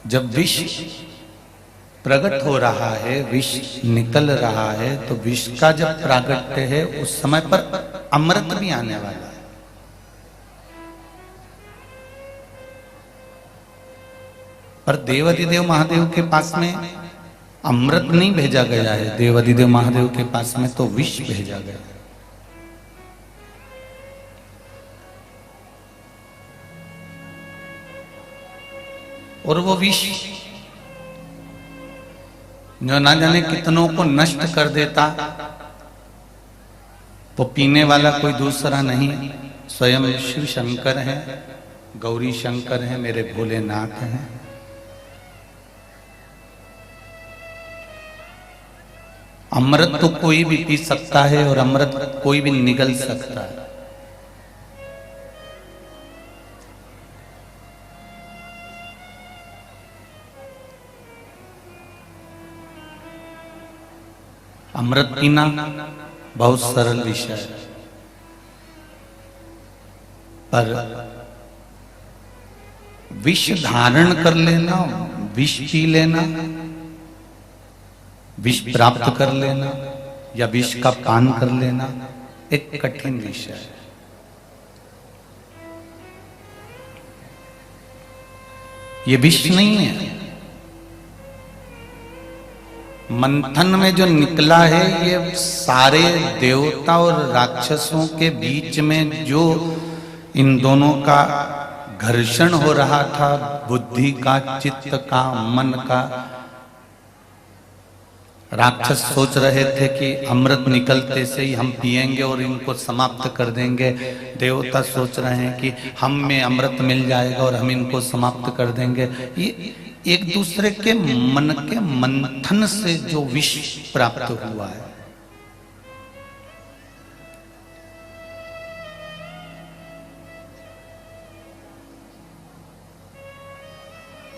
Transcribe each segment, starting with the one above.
जब विष प्रकट हो रहा है, विष निकल रहा है, तो विष का जब प्रागट्य है उस समय पर अमृत भी आने वाला है। पर देवाधिदेव महादेव के पास में अमृत नहीं भेजा गया है, देवाधिदेव महादेव के पास में तो विष भेजा गया है। और वो विष जो ना जाने कितनों को नष्ट कर देता, वो पीने वाला कोई दूसरा नहीं, स्वयं शिव शंकर है, गौरी शंकर है, मेरे भोलेनाथ हैं। अमृत तो कोई भी पी सकता है और अमृत कोई भी निगल सकता है। अमृत पीना बहुत सरल विषय है, पर विष धारण कर लेना, विष पी लेना, विष प्राप्त कर लेना या विष का पान कर लेना एक कठिन विषय है। ये विष नहीं है। मंथन में जो निकला है, ये सारे देवता और राक्षसों के बीच में जो इन दोनों का घर्षण हो रहा था, बुद्धि का, चित्त का, मन का। राक्षस सोच रहे थे कि अमृत निकलते से ही हम पिएंगे और इनको समाप्त कर देंगे। देवता सोच रहे हैं कि हम में अमृत मिल जाएगा और हम इनको समाप्त कर देंगे। ये एक दूसरे के मन के मंथन से जो विष प्राप्त हुआ है।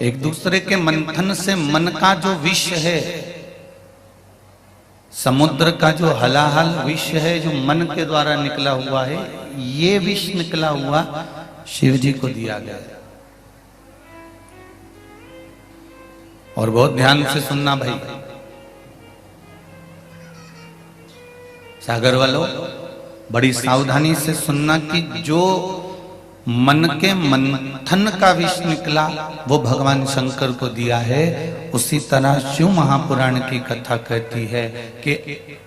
एक दूसरे के मंथन से मन का जो विष है, समुद्र का जो हलाहल विष है, जो मन के द्वारा निकला हुआ है, ये विष निकला हुआ शिव जी को दिया गया। और बहुत ध्यान से सुनना भाई, सागर वालों, बड़ी सावधानी से सुनना कि जो मन के मंथन का विष निकला वो भगवान शंकर को दिया है। उसी तरह शिव महापुराण की कथा कहती है कि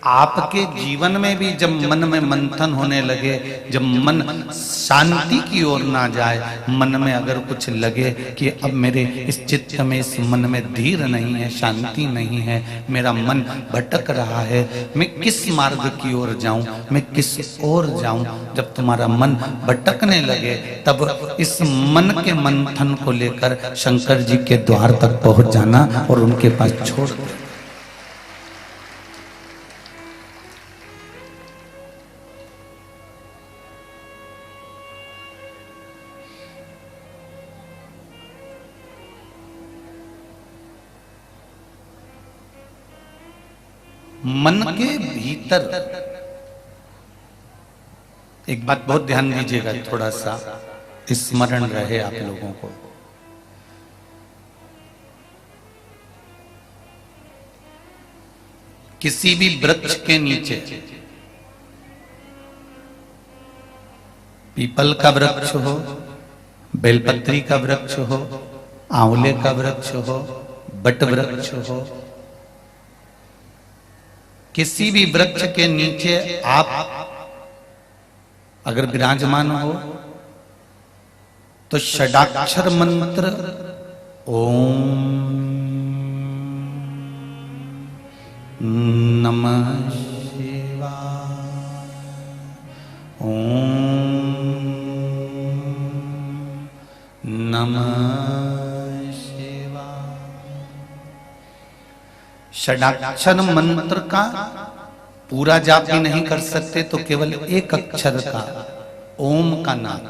आपके जीवन में भी जब मन में मंथन होने लगे, जब मन शांति की ओर ना जाए, मन में अगर कुछ लगे कि अब मेरे इस चित्त में, इस मन में धीर नहीं है, शांति नहीं है, मेरा मन भटक रहा है, मैं किस मार्ग की ओर जाऊं, मैं किस ओर जाऊं, जब तुम्हारा मन भटकने लगे तब इस मन के मंथन को लेकर शंकर जी के द्वार तक पहुंच जाना और उनके पास छोड़ दो। मन के भीतर एक बात बहुत ध्यान दीजिएगा, थोड़ा सा स्मरण रहे आप लोगों को। किसी भी वृक्ष के नीचे, पीपल का वृक्ष हो, बेलपत्री का वृक्ष हो, आंवले का वृक्ष हो, बट वृक्ष हो, किसी भी वृक्ष के नीचे आप अगर विराजमान हो तो षडाक्षर मंत्र ओम नमः शिवाय, ओम नमः शिवाय। षडाक्षर मंत्र का पूरा जाप भी नहीं कर सकते तो केवल एक अक्षर का ओम का नाम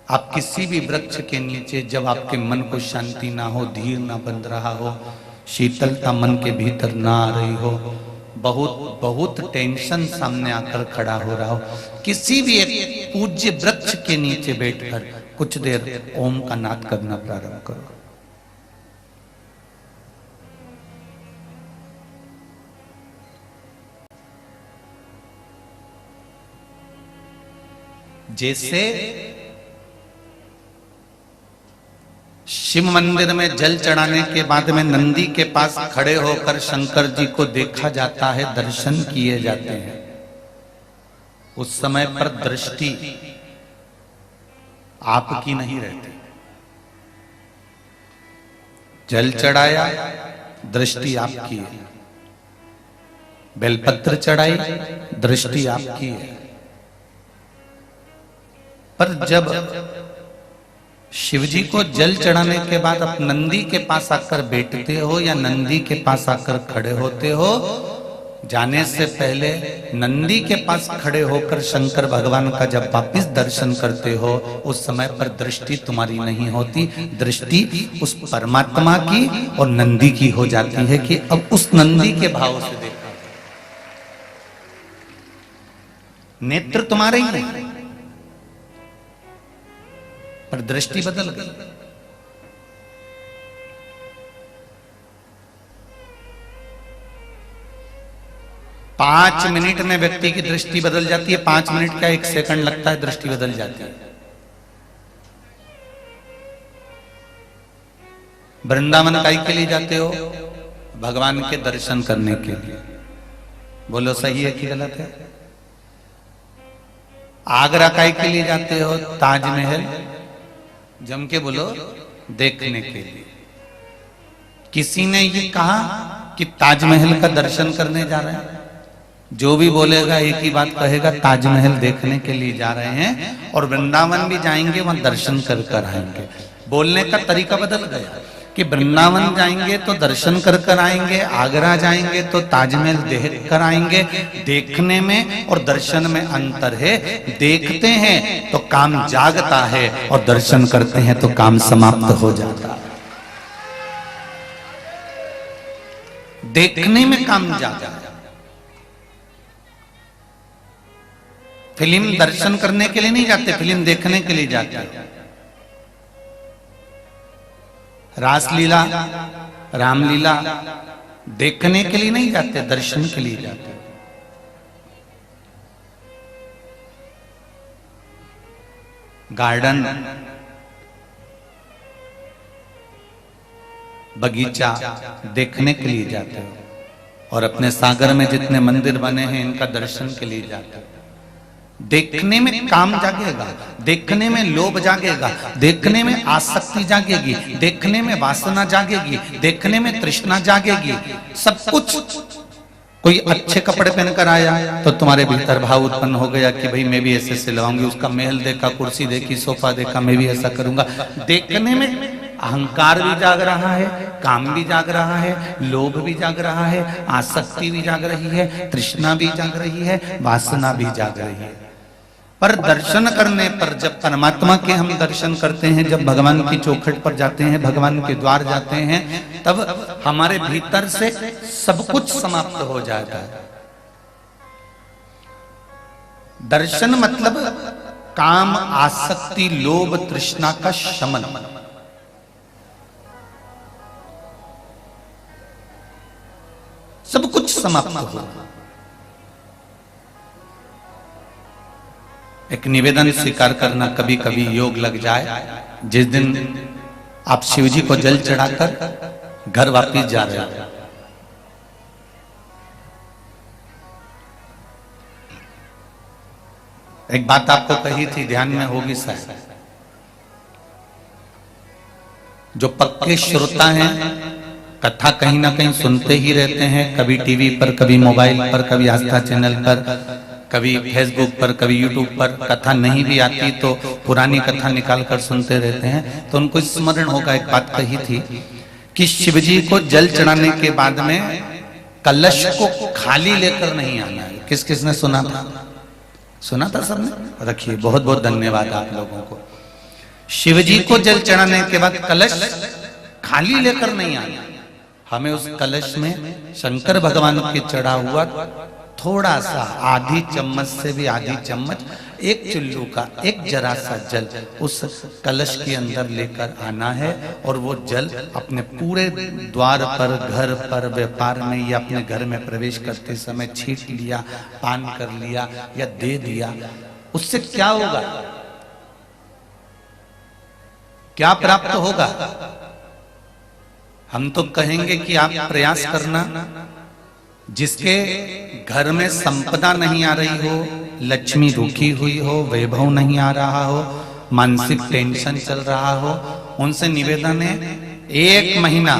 आप किसी भी वृक्ष के नीचे, जब आपके मन को शांति ना हो, धीर ना बन रहा हो, शीतलता मन के भीतर ना आ रही हो, बहुत बहुत टेंशन सामने आकर खड़ा हो रहा हो, किसी भी एक पूज्य वृक्ष के नीचे बैठकर कुछ देर ओम का नाद करना प्रारंभ करो। जैसे शिव मंदिर में जल चढ़ाने के बाद में नंदी के पास खड़े होकर शंकर जी को देखा जाता है, दर्शन किए जाते हैं। उस समय पर दृष्टि आपकी नहीं रहती। जल चढ़ाया, दृष्टि आपकी है। बेलपत्र चढ़ाई, दृष्टि आपकी है। पर जब शिवजी को जल चढ़ाने के बाद आप नंदी के पास आकर बैठते हो या नंदी के पास आकर खड़े होते हो, जाने से पहले नंदी के पास खड़े होकर शंकर भगवान का जब वापिस दर्शन करते हो, उस समय पर दृष्टि तुम्हारी नहीं होती। दृष्टि उस परमात्मा की और नंदी की हो जाती है कि अब उस नंदी के भाव से देखा। नेत्र तुम्हारे ही नहीं, पर दृष्टि बदल गई। पांच मिनट में व्यक्ति की दृष्टि बदल जाती है। 5 मिनट का 1 सेकंड लगता है, दृष्टि बदल जाती है। वृंदावन काई के लिए जाते हो? भगवान के दर्शन करने के लिए। बोलो सही है कि गलत है? आगरा काई के लिए जाते हो? ताजमहल, जम के बोलो, देखने के लिए। किसी ने ये कहा कि ताजमहल का दर्शन करने जा रहे हैं? जो भी बोलेगा एक ही बात कहेगा, ताजमहल देखने के लिए जा रहे हैं और वृंदावन भी जाएंगे, वहां दर्शन कर कर आएंगे। बोलने का तरीका बदल गया कि वृंदावन जाएंगे तो दर्शन कर कर आएंगे, आगरा जाएंगे तो ताजमहल देख कर आएंगे। देखने में और दर्शन में अंतर है। देखते हैं तो काम जागता है और दर्शन करते हैं तो काम समाप्त हो जाता है। देखने में काम जागा। फिल्म दर्शन करने के लिए नहीं जाते, फिल्म देखने के लिए जाते हैं। रासलीला, रामलीला देखने के लिए नहीं जाते, दर्शन के लिए जाते। गार्डन, बगीचा देखने के लिए जाते हो और अपने सागर में जितने मंदिर बने हैं इनका दर्शन के लिए जाते हो। देखने में काम जागेगा, देखने में लोभ जागेगा, देखने में आसक्ति जागेगी, देखने में वासना जागेगी, देखने में तृष्णा जागेगी। सब कुछ। कोई अच्छे कपड़े पहनकर आया तो तुम्हारे भीतर भाव उत्पन्न हो गया कि भाई मैं भी ऐसे सिलवाऊंगी। उसका महल देखा, कुर्सी देखी, सोफा देखा, मैं भी ऐसा करूंगा। देखने में अहंकार भी जाग रहा है, काम भी जाग रहा है, लोभ भी जाग रहा है, आसक्ति भी जाग रही है, तृष्णा भी जाग रही है, वासना भी जाग रही है। पर दर्शन करने पर, जब परमात्मा के हम दर्शन करते हैं, जब भगवान की चौखट पर जाते हैं, भगवान के द्वार जाते हैं, तब हमारे भीतर से सब कुछ समाप्त हो जाता है। दर्शन मतलब काम, आसक्ति, लोभ, तृष्णा का शमन। सब कुछ समाप्त हो। एक निवेदन स्वीकार करना, कभी कभी योग लग जाए। जिस दिन आप शिवजी को जल चढ़ाकर घर वापिस जा रहे हो, एक बात आपको कही थी, ध्यान में होगी शायद। जो पक्के श्रोता हैं, कथा कहीं ना कहीं सुनते ही रहते हैं, कभी टीवी पर, कभी मोबाइल पर, कभी आस्था चैनल पर, कभी फेसबुक पर, कभी यूट्यूब पर। कथा नहीं भी आती तो पुरानी कथा निकाल कर सुनते रहते हैं। तो उनको स्मरण होगा, एक बात कही थी कि शिवजी को जल चढ़ाने के बाद में कलश को खाली लेकर नहीं आना है। किस किसने सुना था? सुना था सबने? रखिए, बहुत बहुत धन्यवाद आप लोगों को। शिवजी को जल चढ़ाने के बाद कलश खाली लेकर नहीं आना। हमें उस कलश में शंकर भगवान के चढ़ा हुआ थोड़ा सा, आधी चम्मच से भी आधी चम्मच, एक चुल्लू का एक जरा सा जल उस कलश के अंदर लेकर आना है। और वो जल अपने पूरे द्वार पर, घर पर, व्यापार में या अपने घर में प्रवेश करते समय छींट लिया, पान कर लिया या दे दिया। उससे क्या होगा, क्या प्राप्त होगा? हम तो कहेंगे कि आप प्रयास करना, जिसके घर में संपदा नहीं आ रही हो, लक्ष्मी रुकी हुई हो, वैभव नहीं आ रहा हो, मानसिक टेंशन चल रहा हो, उनसे निवेदन है 1 महीना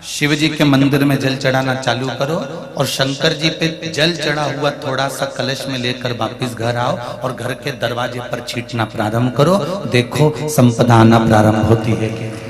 शिव जी के मंदिर में जल चढ़ाना चालू करो और शंकर जी पे जल चढ़ा हुआ थोड़ा सा कलश में लेकर वापिस घर आओ और घर के दरवाजे पर छींटना प्रारंभ करो। देखो संपदा आना प्रारंभ होती है कि